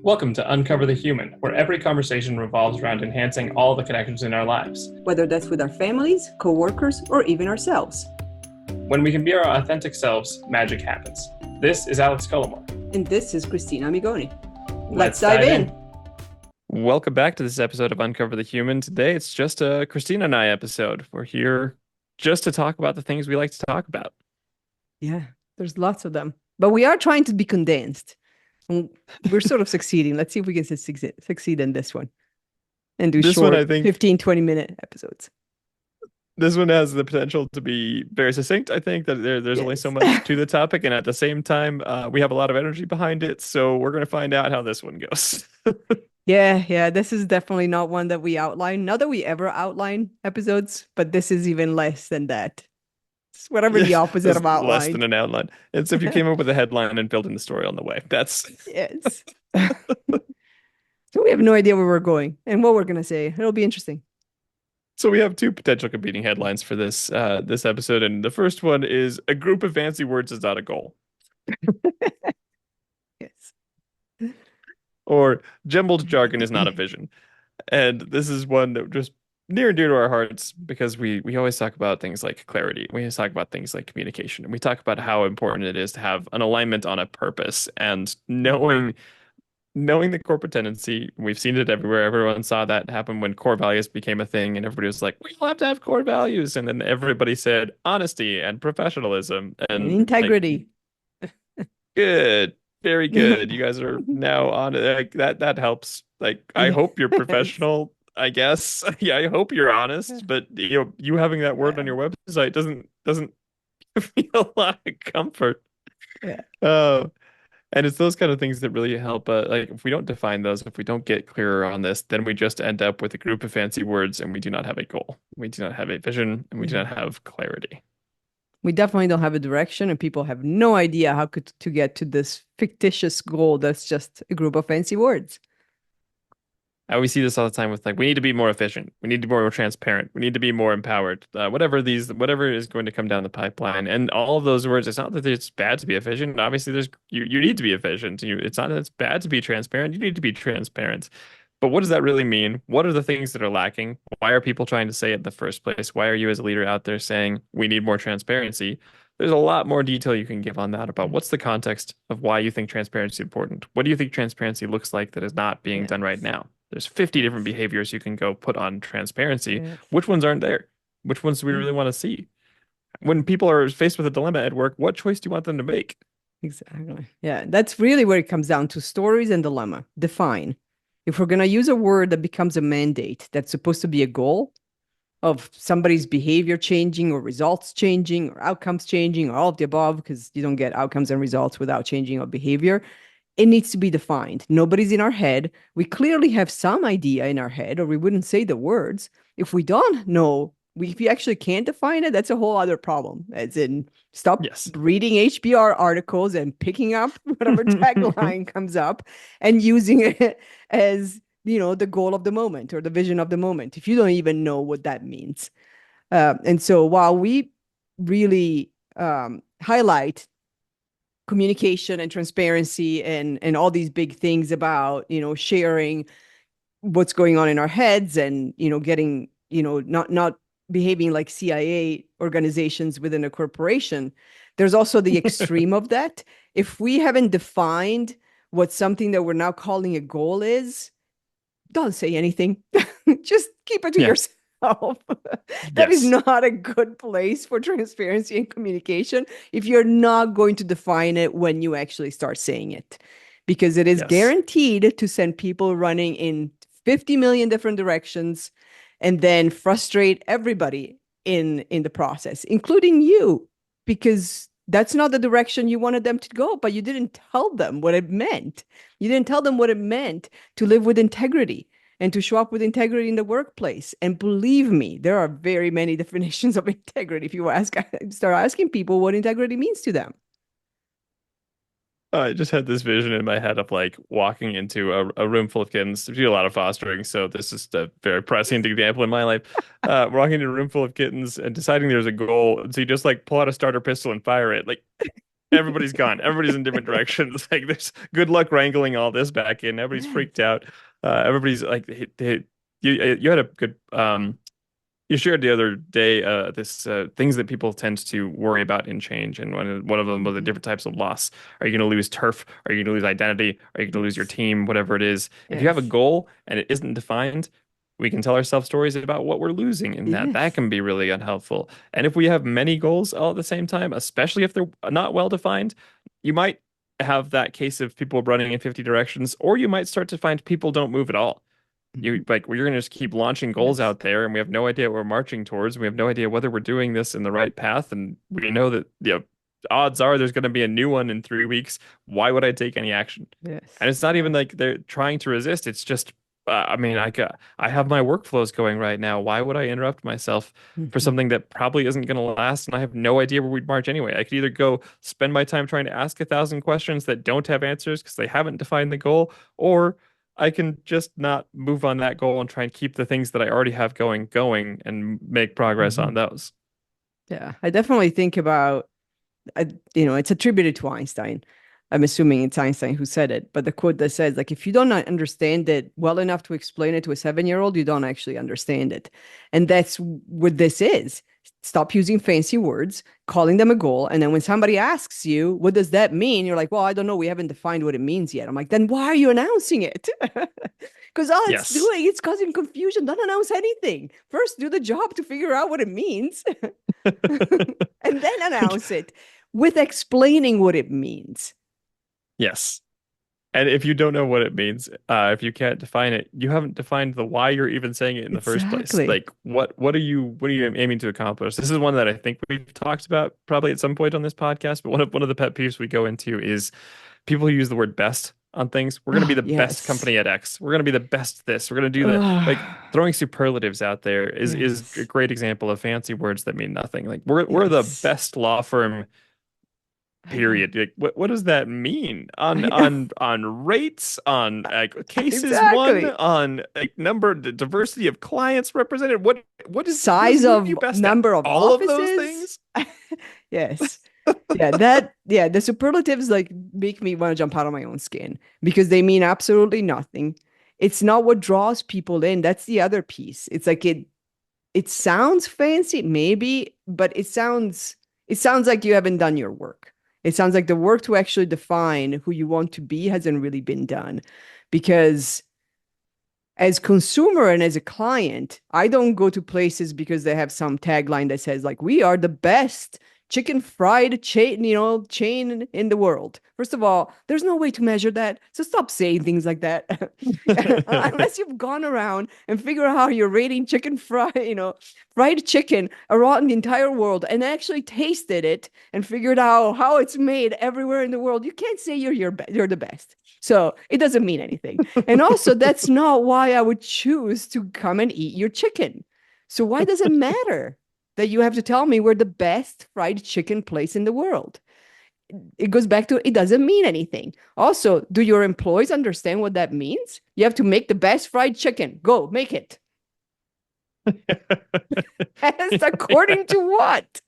Welcome to Uncover the Human, where every conversation revolves around enhancing all the connections in our lives. Whether that's with our families, co-workers, or even ourselves. When we can be our authentic selves, magic happens. This is Alex Cullimore. And this is Christina Amigoni. Let's dive in. Welcome back to this episode of Uncover the Human. Today it's just a Christina and I episode. We're here just to talk about the things we like to talk about. Yeah, there's lots of them. But we are trying to be condensed. We're sort of succeeding. Let's see if we can succeed in this one. And do this short one, I think, 15, 20-minute episodes. This one has the potential to be very succinct. I think that there's only so much to the topic. And at the same time, we have a lot of energy behind it. So we're going to find out how this one goes. Yeah. This is definitely not one that we outline. Not that we ever outline episodes, but this is even less than that. It's whatever the opposite of outline. Less than an outline. It's if you came up with a headline and built in the story on the way. That's yes. So we have no idea where we're going and what we're going to say. It'll be interesting. So we have two potential competing headlines for this episode, and the first one is "A group of fancy words is not a goal." Yes. Or "Jumbled jargon is not a vision." And this is one that just near and dear to our hearts because we always talk about things like clarity. We always talk about things like communication, and we talk about how important it is to have an alignment on a purpose and knowing the corporate tendency. We've seen it everywhere. Everyone saw that happen when core values became a thing, and everybody was like, we all have to have core values. And then everybody said honesty and professionalism and integrity. Like, good. Very good. You guys are now on it. Like that helps. Like, I hope you're professional, I guess. Yeah, I hope you're honest, but you having that word on your website doesn't give me a lot of comfort. Yeah. And it's those kind of things that really help. Like if we don't define those, if we don't get clearer on this, then we just end up with a group of fancy words and we do not have a goal. We do not have a vision and we do not have clarity. We definitely don't have a direction, and people have no idea how to get to this fictitious goal that's just a group of fancy words. I always see this all the time with like, we need to be more efficient. We need to be more transparent. We need to be more empowered. Whatever is going to come down the pipeline, and all of those words. It's not that it's bad to be efficient. Obviously, you need to be efficient. It's not that it's bad to be transparent. You need to be transparent. But what does that really mean? What are the things that are lacking? Why are people trying to say it in the first place? Why are you as a leader out there saying we need more transparency? There's a lot more detail you can give on that about what's the context of why you think transparency is important. What do you think transparency looks like that is not being done right now? There's 50 different behaviors you can go put on transparency. Yeah. Which ones aren't there? Which ones do we really want to see? When people are faced with a dilemma at work, what choice do you want them to make? Exactly. Yeah, that's really where it comes down to: stories and dilemma. Define. If we're going to use a word that becomes a mandate that's supposed to be a goal of somebody's behavior changing or results changing or outcomes changing or all of the above, because you don't get outcomes and results without changing of behavior, it needs to be defined. Nobody's in our head. We clearly have some idea in our head, or we wouldn't say the words. If we don't know, if you actually can't define it, that's a whole other problem. As in, stop reading HBR articles and picking up whatever tagline comes up and using it as, the goal of the moment or the vision of the moment, if you don't even know what that means. And so while we really highlight communication and transparency and all these big things about, sharing what's going on in our heads and, getting, not behaving like CIA organizations within a corporation, there's also the extreme of that. If we haven't defined what something that we're now calling a goal is, don't say anything. Just keep it to yourself. That is not a good place for transparency and communication if you're not going to define it when you actually start saying it, because it is guaranteed to send people running in 50 million different directions and then frustrate everybody in the process, including you, because that's not the direction you wanted them to go, but you didn't tell them what it meant. You didn't tell them what it meant to live with integrity and to show up with integrity in the workplace. And believe me, there are very many definitions of integrity. If you start asking people what integrity means to them. I just had this vision in my head of like walking into a room full of kittens. I do a lot of fostering, so this is a very prescient example in my life. Walking into a room full of kittens and deciding there's a goal. So you just like pull out a starter pistol and fire it. Like everybody's gone. Everybody's in different directions. Like, there's good luck wrangling all this back in. Everybody's Yes. freaked out. Everybody's like, you had a good you shared the other day this things that people tend to worry about in change, and one of them was the Mhm. different types of loss. Are you going to lose turf? Are you going to lose identity? Are you going to lose your Yes. team? Whatever it is. If you have a Yes. goal and it isn't defined, we can tell ourselves stories about what we're losing in that. That Yes. can be really unhelpful. And if we have many goals all at the same time, especially if they're not well defined, you might have that case of people running in 50 directions, or you might start to find people don't move at all. Mhm. We're gonna just keep launching goals Yes. out there, and we have no idea what we're marching towards. We have no idea whether we're doing this in the right path, and we know that odds are there's going to be a new one in 3 weeks. Why would I take any action? And Yes. it's not even Yes. like they're trying to resist. It's just, I mean, I have my workflows going right now. Why would I interrupt myself for Mhm. something that probably isn't going to last? And I have no idea where we'd march anyway. I could either go spend my time trying to ask 1,000 questions that don't have answers because they haven't defined the goal, or I can just not move on that goal and try and keep the things that I already have going and make progress on Mhm. those. Yeah, I definitely think about, it's attributed to Einstein. I'm assuming it's Einstein who said it, but the quote that says, like, if you don't understand it well enough to explain it to a 7-year-old, you don't actually understand it. And that's what this is. Stop using fancy words, calling them a goal. And then when somebody asks you, what does that mean? You're like, well, I don't know. We haven't defined what it means yet. I'm like, then why are you announcing it? Because all it's Yes. doing, it's causing confusion. Don't announce anything. First, do the job to figure out what it means and then announce it with explaining what it means. Yes. And if you don't know what it means, if you can't define it, you haven't defined the why you're even saying it in the first place. Exactly. Like, what are you aiming to accomplish? This is one that I think we've talked about probably at some point on this podcast, but one of the pet peeves we go into is people who use the word best on things. We're going to be Oh, the best yes. company at X. We're going to be the best this. We're going to do the like Oh, throwing superlatives out there is a yes. great example of fancy words that mean nothing. Like, we're the Yes. best law firm, I know. period. Like, what does that mean on I know. rates, on like cases won, Exactly. on like number, the diversity of clients represented? Size What are you of best at? number of All of those offices. things? Yes. Yeah, the superlatives like make me want to jump out of my own skin because they mean absolutely nothing. It's not what draws people in. That's the other piece. It's like it sounds fancy, maybe, but it sounds like you haven't done your work. It sounds like the work to actually define who you want to be hasn't really been done. Because as consumer and as a client, I don't go to places because they have some tagline that says like we are the best chicken fried chain in the world. First of all, there's no way to measure that. So stop saying things like that. Unless you've gone around and figure out how you're rating fried chicken around the entire world and actually tasted it and figured out how it's made everywhere in the world. You can't say you're the best. So it doesn't mean anything. And also, that's not why I would choose to come and eat your chicken. So why does it matter that you have to tell me we're the best fried chicken place in the world? It goes back to it doesn't mean anything. Also, do your employees understand what that means? You have to make the best fried chicken. Go make it. Best according to what?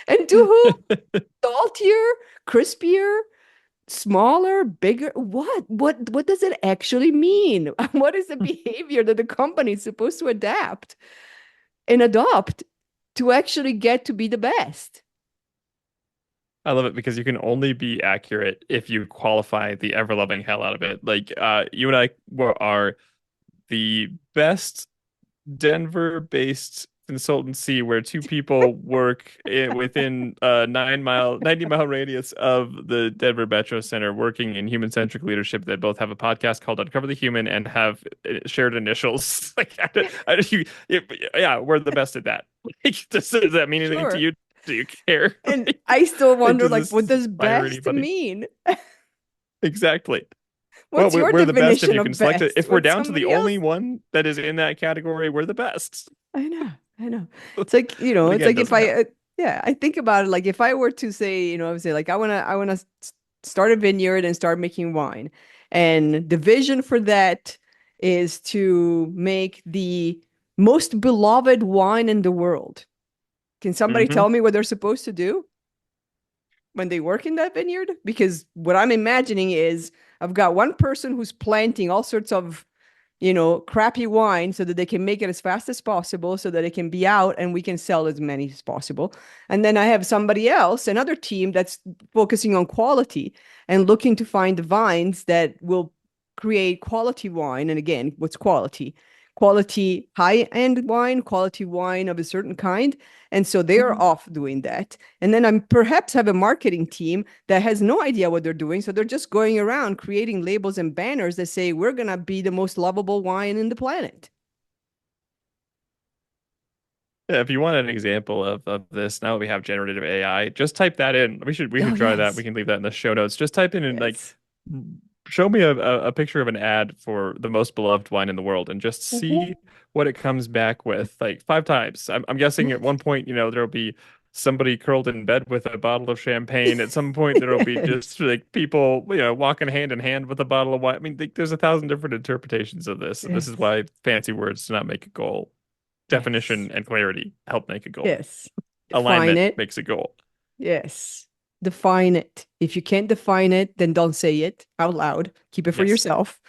And to who? Saltier, crispier, smaller, bigger? What does it actually mean? What is the behavior that the company is supposed to adapt and adopt to actually get to be the best? I love it because you can only be accurate if you qualify the ever-loving hell out of it. Like, you and I are the best Denver-based consultancy where two people work within a 90-mile radius of the Denver Metro Center, working in human-centric leadership. That both have a podcast called Uncover the Human and have shared initials. Like, yeah, we're the best at that. Like, does that mean anything to Sure. you? Do you care? And I still Like, wonder, does like, what this does inspire best anybody? mean? Exactly. Well, What's your we're the best if definition you of can select it. best? If we're What's down to the somebody else? only one that is in that category, we're the best. I know, I know. It's like, But it's again, it like if doesn't I, help. yeah, I think about it. Like if I were to say, I would say like, I want to start a vineyard and start making wine. And the vision for that is to make the most beloved wine in the world. Can somebody Hmm. tell me what they're supposed to do? when they work in that vineyard? Because what I'm imagining is I've got one person who's planting all sorts of, crappy wine so that they can make it as fast as possible so that it can be out and we can sell as many as possible. And then I have somebody else, another team that's focusing on quality and looking to find the vines that will create quality wine. And again, what's quality? Quality high-end wine, quality wine of a certain kind. And so they're off doing that. And then I'm perhaps have a marketing team that has no idea what they're doing. So they're just going around creating labels and banners that say, we're going to be the most lovable wine in the planet. Yeah, if you want an example of this, now that we have generative AI, just type that in. We should Oh, try that. We yes. can leave that in the show notes. Just type in and like Yes. show me a picture of an ad for the most beloved wine in the world and just see what it comes back with like 5 times. I'm guessing at one point, there'll be somebody curled in bed with a bottle of champagne. At some point, there'll be just like people, walking hand in hand with a bottle of wine. I mean, there's 1,000 different interpretations of this. And this is Yes. why fancy words do not make a goal. Yes. Definition and clarity help make a goal. Yes. Define Alignment it. makes a goal. Yes. Define it. If you can't define it, then don't say it out loud. Keep it for Yes. yourself.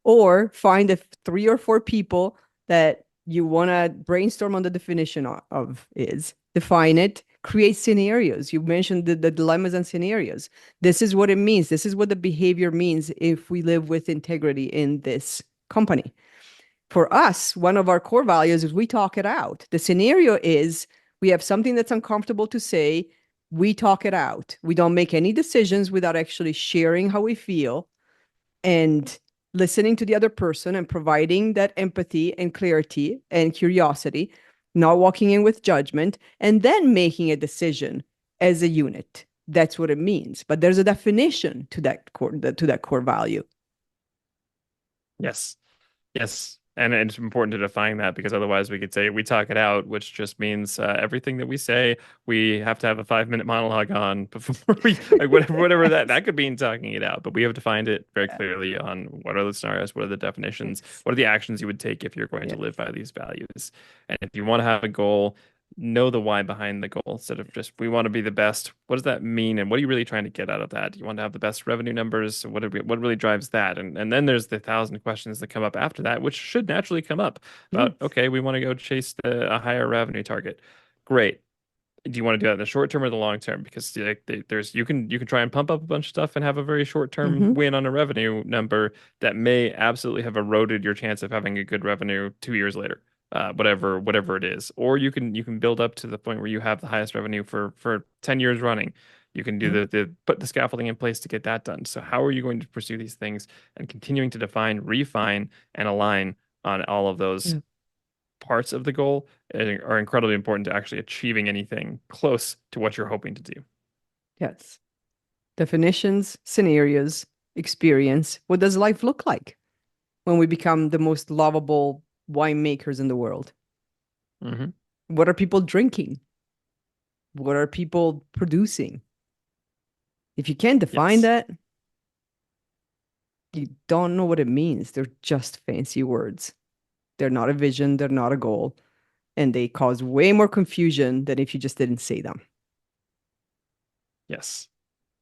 Or find 3 or 4 people that you want to brainstorm on the definition of is. Define it. Create scenarios. You mentioned the dilemmas and scenarios. This is what it means. This is what the behavior means if we live with integrity in this company. For us, one of our core values is we talk it out. The scenario is we have something that's uncomfortable to say. We talk it out. We don't make any decisions without actually sharing how we feel and listening to the other person and providing that empathy and clarity and curiosity, not walking in with judgment, and then making a decision as a unit. That's what it means. But there's a definition to that core value. Yes. Yes. And it's important to define that because otherwise we could say we talk it out, which just means everything that we say, we have to have a 5-minute monologue on before we, like whatever that could mean talking it out. But we have defined it very clearly on what are the scenarios, what are the definitions, Yes. what are the actions you would take if you're going to Yes. live by these values. And if you want to have a goal, know the why behind the goal instead of just we want to be the best. What does that mean, and what are you really trying to get out of that? You want to have the best revenue numbers. What really drives that? And then there's the 1,000 questions that come up after that, which should naturally come up about Yes. okay, we want to go chase a higher revenue target. Great. Do you want to do that in the short term or the long term? Because like, there's you can try and pump up a bunch of stuff and have a very short term Mm-hmm. win on a revenue number that may absolutely have eroded your chance of having a good revenue 2 years later. Whatever it is, or you can build up to the point where you have the highest revenue for 10 years running. You can do the put the scaffolding in place to get that done. So how are you going to pursue these things and continuing to define, refine, and align on all of those Yeah. parts of the goal are incredibly important to actually achieving anything close to what you're hoping to do. Yes. Definitions, scenarios, experience. What does life look like when we become the most lovable winemakers in the world? Mm-hmm. What are people drinking? What are people producing? If you can't define Yes. that, you don't know what it means. They're just fancy words. They're not a vision, they're not a goal, and they cause way more confusion than if you just didn't say them. Yes.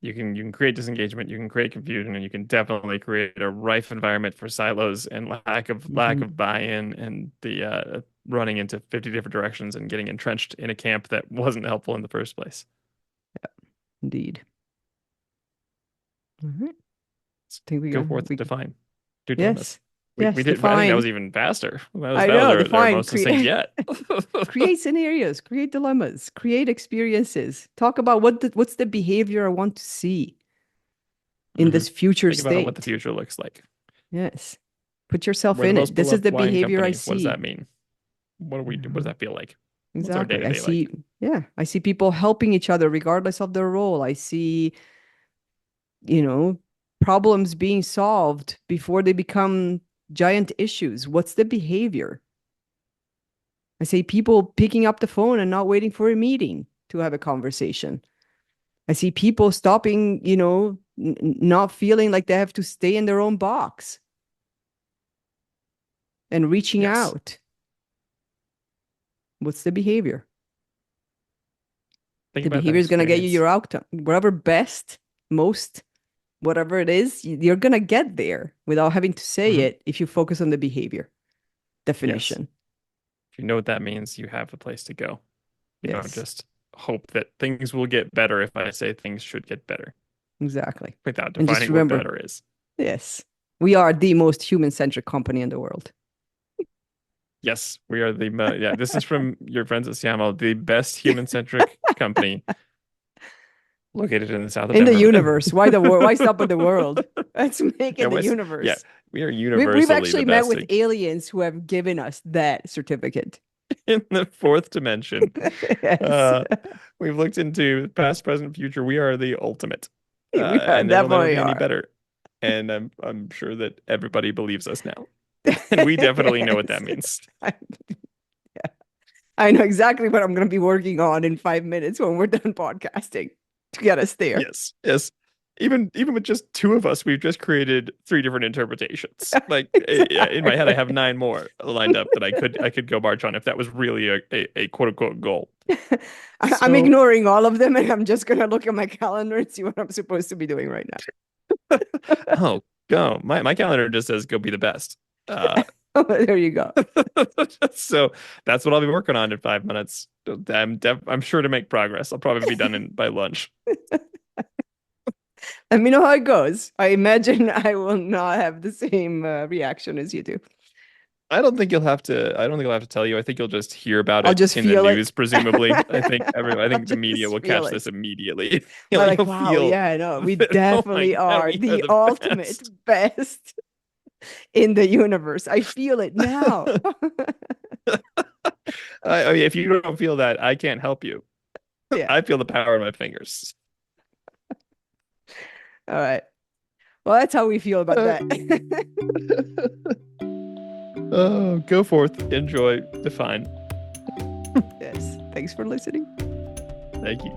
You can create disengagement, you can create confusion, and you can definitely create a rife environment for silos and lack Mhm. of buy-in and the running into 50 different directions and getting entrenched in a camp that wasn't helpful in the first place. Indeed. All right. I think Go forth, define, do dilemmas. yes, We yes, did. I think that define. was even faster. I That was know, our define, most succinct create, yet. create scenarios, create dilemmas, create experiences. Talk about what's the behavior I want to see in hmm this future Think about what the state. future looks like. Yes. Put yourself We're the in most it. This is beloved the wine behavior I company. What does that see. mean? What does Mhm. that feel like? What's our Exactly. I day-to-day like? see, yeah, I see people helping each other regardless of their role. I see, you know, problems being solved before they become giant issues. What's the behavior? I see people picking up the phone and not waiting for a meeting to have a conversation. I see people stopping, not feeling like they have to stay in their own box and reaching Yes. out. What's the behavior? Think The about that behavior is going to get you experience. your outcome. Whatever best, most, whatever it is, you're going to get there without having to say Mhm. it if you focus on the behavior Yes. definition. If you know what that means, you have a place to go. You don't Yes, just hope that things will get better if I say things should get better exactly. without And just defining what remember, better is. yes, we are the most human-centric company in the world. Yes, we are yeah, this is from your friends at Siamo, the best human-centric company located in the south of In the Denver. universe. Why the world? Why stop at the world? Let's make Yeah, it the yeah, universe. we are We've universally actually the met best with aliens who have given us that certificate. in the fourth dimension. Yes, We've looked into past, present, future. We are the ultimate, we are and there will never definitely be any are. better. And I'm sure that everybody believes us now, and we definitely know what that means. Yeah. I know exactly what I'm going to be working on in 5 minutes when we're done podcasting to get us there. Yes, yes. Even with just two of us, we've just created three different interpretations. Like in my head, I have 9 more lined up that I could go march on if that was really a quote unquote goal. I'm So, ignoring all of them and I'm just going to look at my calendar and see what I'm supposed to be doing right now. oh, go. My calendar just says go be the best. There you go. So that's what I'll be working on in 5 minutes. I'm sure to make progress. I'll probably be done by lunch. Let me know how it goes. I imagine I will not have the same reaction as you do. I don't think I'll have to tell you. I think you'll just hear about I'll it just in the feel it. news, presumably. I think I'll the media just will feel catch it. this immediately. I'm like, You'll wow, feel yeah, no, we that, oh my definitely God, are we the the ultimate best in the universe. I feel it now. I mean, if you don't feel that, I can't help you. Yeah. I feel the power in my fingers. All right. Well, that's how we feel about that. Oh, go forth, enjoy, define. Yes. Thanks for listening. Thank you.